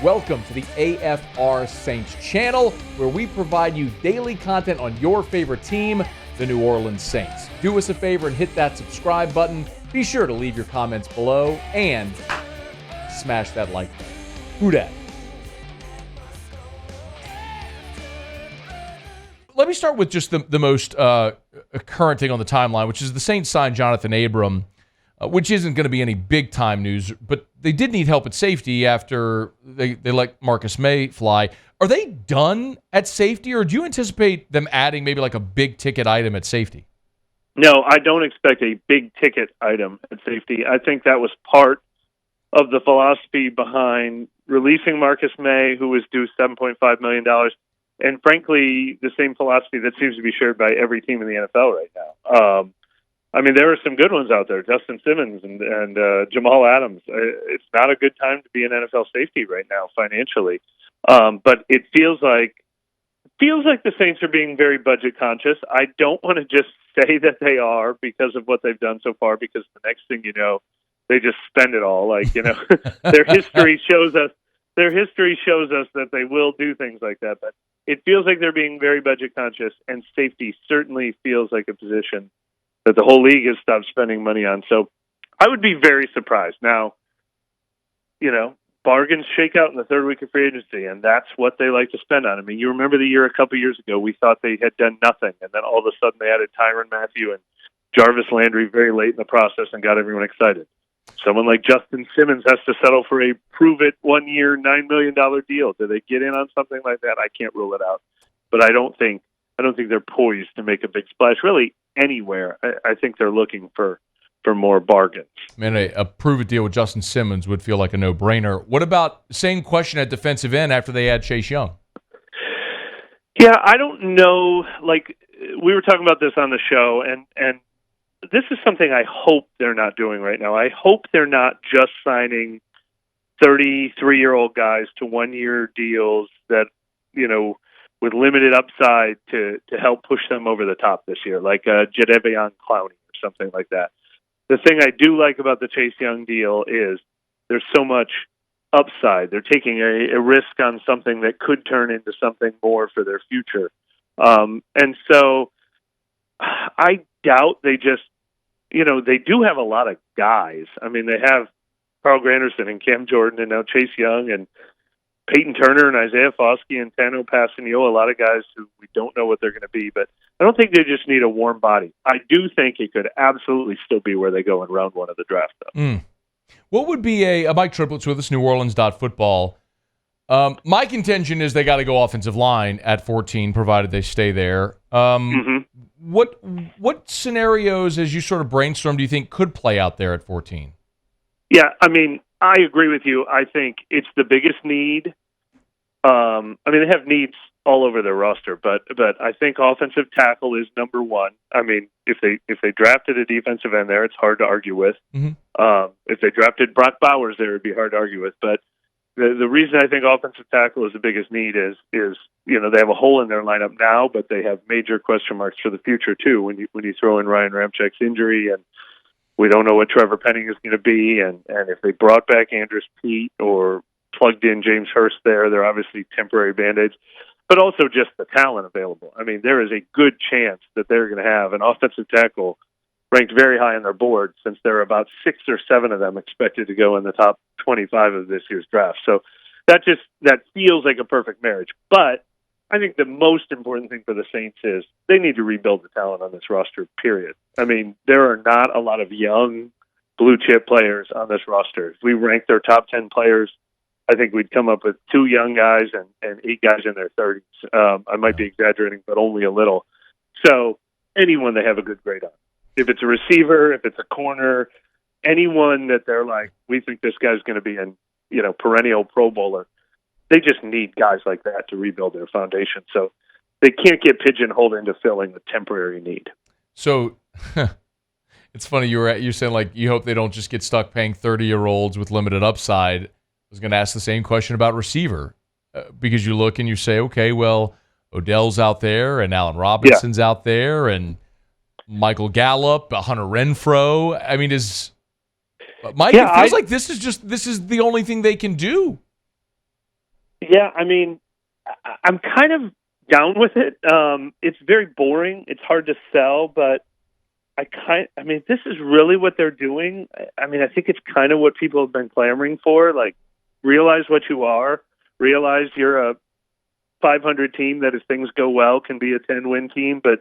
Welcome to the AFR Saints channel, where we provide you daily content on your favorite team, the New Orleans Saints. Do us a favor and hit that subscribe button. Be sure to leave your comments below and smash that like button. Who dat? Let me start with just the most current thing on the timeline, which is the Saints signed Johnathan Abram, which isn't going to be any big-time news, but they did need help at safety after they let Marcus May fly. Are they done at safety, or do you anticipate them adding maybe like a big-ticket item at safety? No, I don't expect a big-ticket item at safety. I think that was part of the philosophy behind releasing Marcus May, who was due $7.5 million, and frankly, the same philosophy that seems to be shared by every team in the NFL right now. I mean, there are some good ones out there, Justin Simmons and Jamal Adams. It's not a good time to be an NFL safety right now financially, but it feels like the Saints are being very budget conscious. I don't want to just say that they are because of what they've done so far, because the next thing you know, they just spend it all. Their history shows us that they will do things like that. But it feels like they're being very budget conscious, and safety certainly feels like a position that the whole league has stopped spending money on. So I would be very surprised. Now, bargains shake out in the third week of free agency, and that's what they like to spend on. I mean, you remember the year a couple years ago, we thought they had done nothing, and then all of a sudden they added Tyrann Mathieu and Jarvis Landry very late in the process and got everyone excited. Someone like Justin Simmons has to settle for a prove-it 1 year, $9 million deal. Do they get in on something like that? I can't rule it out, but I don't think they're poised to make a big splash really anywhere. I think they're looking for more bargains. Man, a prove-it deal with Justin Simmons would feel like a no-brainer. What about same question at defensive end after they add Chase Young? Yeah, I don't know. Like, we were talking about this on the show, and this is something I hope they're not doing right now. I hope they're not just signing 33-year-old guys to one-year deals that, with limited upside to help push them over the top this year, like Jadeveon Clowney or something like that. The thing I do like about the Chase Young deal is there's so much upside. They're taking a risk on something that could turn into something more for their future. And so I doubt they just, they do have a lot of guys. I mean, they have Carl Granderson and Cam Jordan and now Chase Young and Peyton Turner and Isaiah Foskey and Tano Passanio, a lot of guys who we don't know what they're going to be, but I don't think they just need a warm body. I do think it could absolutely still be where they go in round one of the draft, though. What would be a Mike Triplett's with us, neworleans.football. My contention is they got to go offensive line at 14, provided they stay there. What scenarios, as you sort of brainstorm, do you think could play out there at 14? Yeah, I mean, I agree with you. I think it's the biggest need. They have needs all over their roster, but I think offensive tackle is number one. I mean, if they drafted a defensive end there, it's hard to argue with. If they drafted Brock Bowers there, it'd be hard to argue with. But the reason I think offensive tackle is the biggest need is they have a hole in their lineup now, but they have major question marks for the future too. When you throw in Ryan Ramczyk's injury, and we don't know what Trevor Penning is going to be, and if they brought back Andrus Peat or plugged in James Hurst there, they're obviously temporary Band-Aids, but also just the talent available. I mean, there is a good chance that they're going to have an offensive tackle ranked very high on their board, since there are about 6 or 7 of them expected to go in the top 25 of this year's draft. So that feels like a perfect marriage. But I think the most important thing for the Saints is they need to rebuild the talent on this roster, period. I mean, there are not a lot of young blue-chip players on this roster. If we rank their top 10 players, I think we'd come up with 2 young guys and 8 guys in their 30s. I might be exaggerating, but only a little. So anyone they have a good grade on. If it's a receiver, if it's a corner, anyone that they're like, we think this guy's going to be an perennial Pro Bowler, they just need guys like that to rebuild their foundation. So they can't get pigeonholed into filling a temporary need. So it's funny you're saying like you hope they don't just get stuck paying 30-year-olds with limited upside. I was going to ask the same question about receiver because you look and you say, okay, well, Odell's out there and Allen Robinson's out there and Michael Gallup, Hunter Renfrow. I mean, Mike? It feels like this is the only thing they can do. Yeah, I mean, I'm kind of down with it. It's very boring. It's hard to sell, but I mean, this is really what they're doing. I mean, I think it's kind of what people have been clamoring for. Like, realize what you are. Realize you're a 500 team that, if things go well, can be a 10-win team, but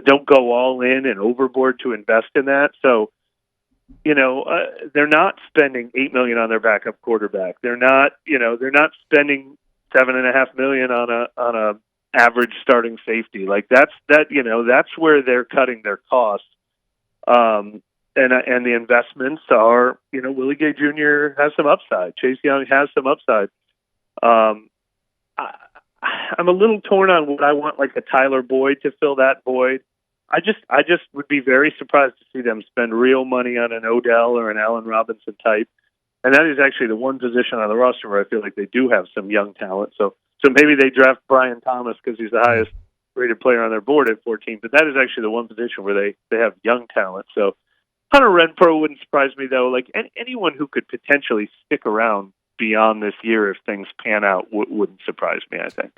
don't go all in and overboard to invest in that. So, they're not spending $8 million on their backup quarterback. They're not they're not spending $7.5 million on a average starting safety. Like that's where they're cutting their costs. And the investments are, Willie Gay Jr. has some upside. Chase Young has some upside. I'm a little torn on what I want, like a Tyler Boyd to fill that void. I just would be very surprised to see them spend real money on an Odell or an Allen Robinson type. And that is actually the one position on the roster where I feel like they do have some young talent. So maybe they draft Brian Thomas because he's the highest rated player on their board at 14. But that is actually the one position where they have young talent. So Hunter Renfrow wouldn't surprise me, though. Like anyone who could potentially stick around beyond this year if things pan out wouldn't surprise me, I think.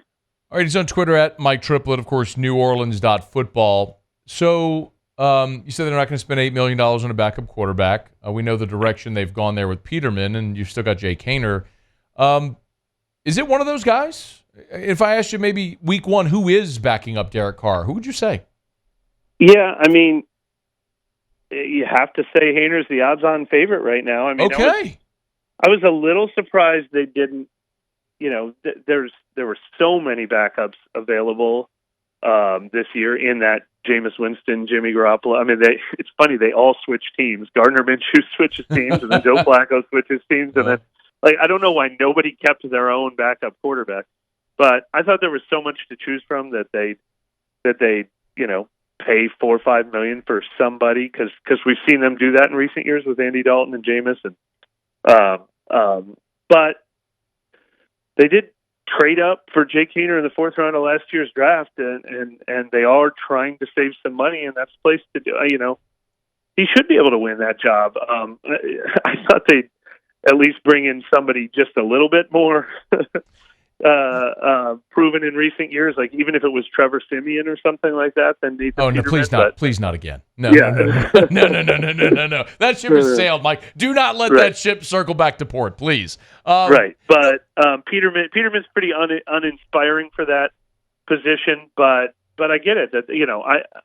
All right, he's on Twitter at Mike Triplett, of course, neworleans.football. So you said they're not going to spend $8 million on a backup quarterback. We know the direction they've gone there with Peterman, and you've still got Jake Haener. Is it one of those guys? If I asked you maybe week one, who is backing up Derek Carr, who would you say? Yeah, I mean, you have to say Haener's the odds-on favorite right now. I mean, okay. I was a little surprised they didn't. There were so many backups available this year in that Jameis Winston, Jimmy Garoppolo. I mean, it's funny, they all switch teams. Gardner Minshew switches teams, and then Joe Flacco switches teams, and then I don't know why nobody kept their own backup quarterback. But I thought there was so much to choose from that they pay $4 or $5 million for somebody because we've seen them do that in recent years with Andy Dalton and Jameis, but they did trade up for Jake Haener in the fourth round of last year's draft, and they are trying to save some money, and that's the place to do. He should be able to win that job. I thought they'd at least bring in somebody just a little bit more proven in recent years, like even if it was Trevor Siemian or something like that. Then please not again. No. That ship has sailed, Mike. Do not let that ship circle back to port, please. Right, but Peterman's pretty uninspiring for that position, but I get it that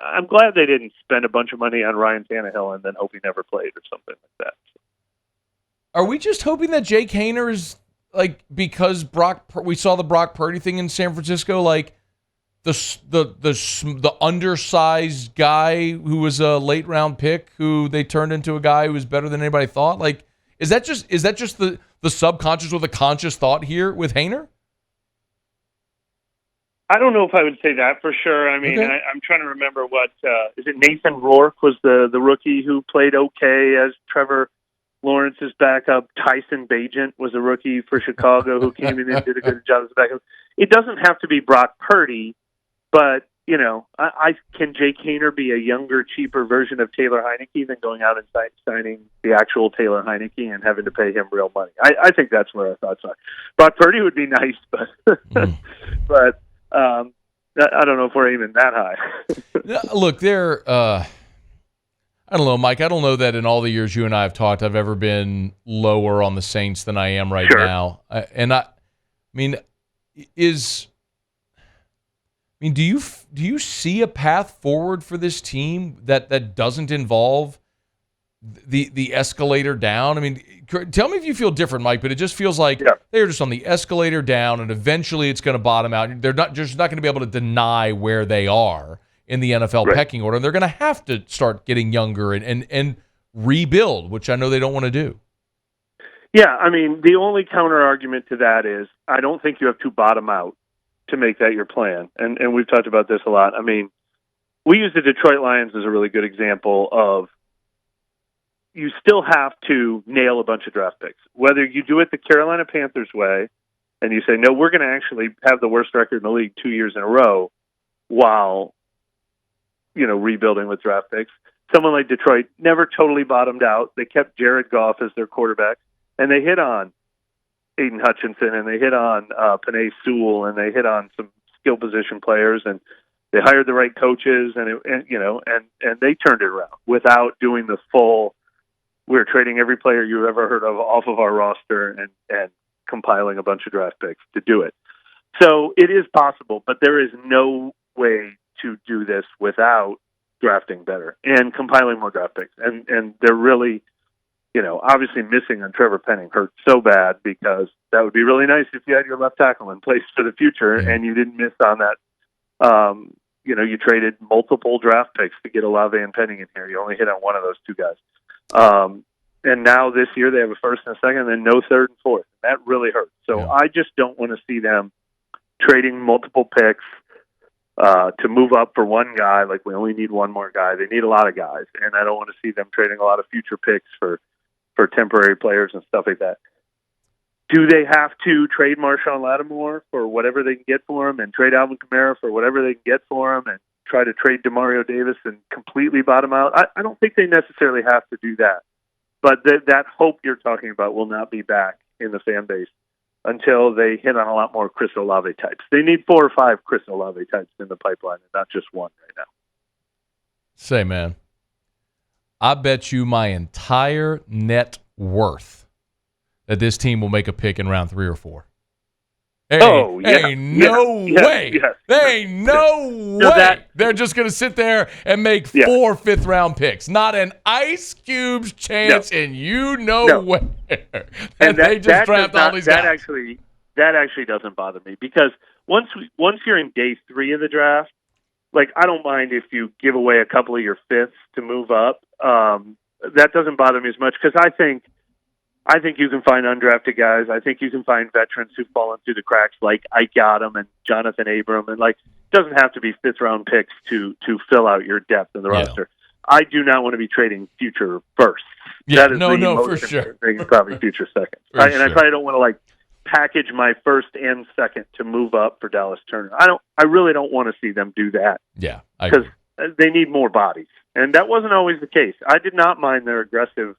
I'm glad they didn't spend a bunch of money on Ryan Tannehill and then hope he never played or something like that. Are we just hoping that Jake Haener is because we saw the Brock Purdy thing in San Francisco, like the undersized guy who was a late round pick who they turned into a guy who was better than anybody thought? Like, is that just the subconscious or the conscious thought here with Haener? I don't know if I would say that for sure. I mean, okay. I'm trying to remember what is it? Nathan Rourke was the rookie who played okay as Trevor Lawrence's backup. Tyson Bagent was a rookie for Chicago who came in and did a good job as a backup. It doesn't have to be Brock Purdy, but can Jake Haener be a younger, cheaper version of Taylor Heineke than going out and signing the actual Taylor Heineke and having to pay him real money? I think that's where our thoughts are. Brock Purdy would be nice, but I don't know if we're aiming that high. Look, I don't know, Mike. I don't know that in all the years you and I have talked, I've ever been lower on the Saints than I am right now. Do you see a path forward for this team that doesn't involve the escalator down? I mean, tell me if you feel different, Mike. But it just feels like they're just on the escalator down, and eventually it's going to bottom out. They're not going to be able to deny where they are in the NFL pecking order. And they're going to have to start getting younger and rebuild, which I know they don't want to do. Yeah, I mean, the only counter argument to that is I don't think you have to bottom out to make that your plan. And we've talked about this a lot. I mean, we use the Detroit Lions as a really good example of you still have to nail a bunch of draft picks. Whether you do it the Carolina Panthers way and you say, no, we're going to actually have the worst record in the league 2 years in a row while rebuilding with draft picks. Someone like Detroit never totally bottomed out. They kept Jared Goff as their quarterback, and they hit on Aiden Hutchinson, and they hit on Panay Sewell, and they hit on some skill position players, and they hired the right coaches, and they turned it around without doing the full. We're trading every player you've ever heard of off of our roster and compiling a bunch of draft picks to do it. So it is possible, but there is no way to do this without drafting better and compiling more draft picks. And they're really, obviously missing on Trevor Penning hurt so bad, because that would be really nice if you had your left tackle in place for the future and you didn't miss on that. You traded multiple draft picks to get Olave and Penning in here. You only hit on one of those two guys. And now this year they have a first and a second, and then no third and fourth. That really hurts. So I just don't want to see them trading multiple picks to move up for one guy. Like, we only need one more guy. They need a lot of guys, and I don't want to see them trading a lot of future picks for temporary players and stuff like that. Do they have to trade Marshawn Lattimore for whatever they can get for him, and trade Alvin Kamara for whatever they can get for him, and try to trade Demario Davis and completely bottom out? I don't think they necessarily have to do that. But that hope you're talking about will not be back in the fan base until they hit on a lot more Chris Olave types. They need 4 or 5 Chris Olave types in the pipeline, and not just one right now. Say, man, I bet you my entire net worth that this team will make a pick in round 3 or 4. No way. There ain't no way. They're just going to sit there and make 4 fifth-round picks. Not an ice cube's chance, and where. And they just draft all these guys. That actually doesn't bother me, because once you're in day 3 of the draft, like, I don't mind if you give away a couple of your fifths to move up. That doesn't bother me as much, because I think you can find undrafted guys. I think you can find veterans who've fallen through the cracks, like Ike Yadam and Johnathan Abram, and it doesn't have to be 5th-round picks to fill out your depth in the roster. I do not want to be trading future firsts. Yeah, that is for sure. Probably future seconds. I probably don't want to package my first and second to move up for Dallas Turner. I really don't want to see them do that. Yeah, because they need more bodies, and that wasn't always the case. I did not mind their aggressive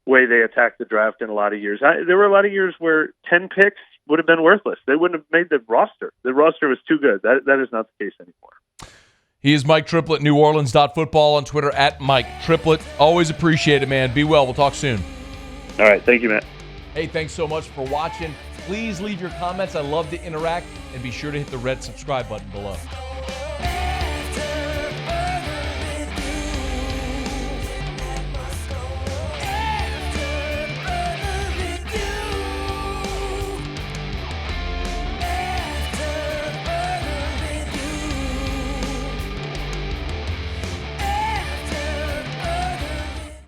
way they attacked the draft in a lot of years. There were a lot of years where 10 picks would have been worthless. They wouldn't have made the roster. The roster was too good. That is not the case anymore. He is Mike Triplett, neworleans.football on Twitter, @Mike Triplett. Always appreciate it, man. Be well. We'll talk soon. All right. Thank you, Matt. Hey, thanks so much for watching. Please leave your comments. I love to interact, and be sure to hit the red subscribe button below.